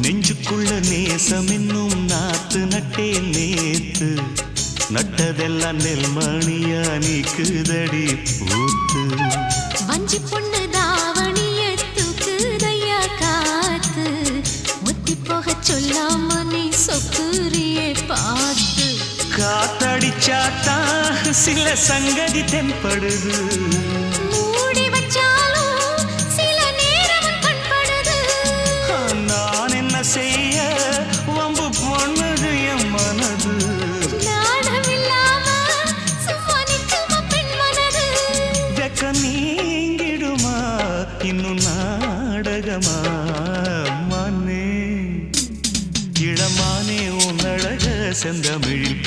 நெஞ்சுக்குள்ள நேசம் என்னும் நாத்து நட்டே நேத்து நட்டதெல்லாம் நெல்மணியா நீக்குதடி பூத்து வஞ்சி பொண்ணு தாவணிய தூக்குதையா காத்து முத்தி போக சொல்லாம நீ சொக்குரியே பார்த்து காத்தடிச்சாத்தா சில சங்கதி தென்படுது மூடி வச்சாலும் சில நேரம் கண்படுது நான் என்ன செய்ய வம்பு பொண்ணுது என் மனது நாணமில்லாம சும்மா நிற்குமா பெண் மனது வெக்க நீங்கிடுமா இன்னும் நாடகமா மானே இளமானே உன் அழக செந்தமிழில்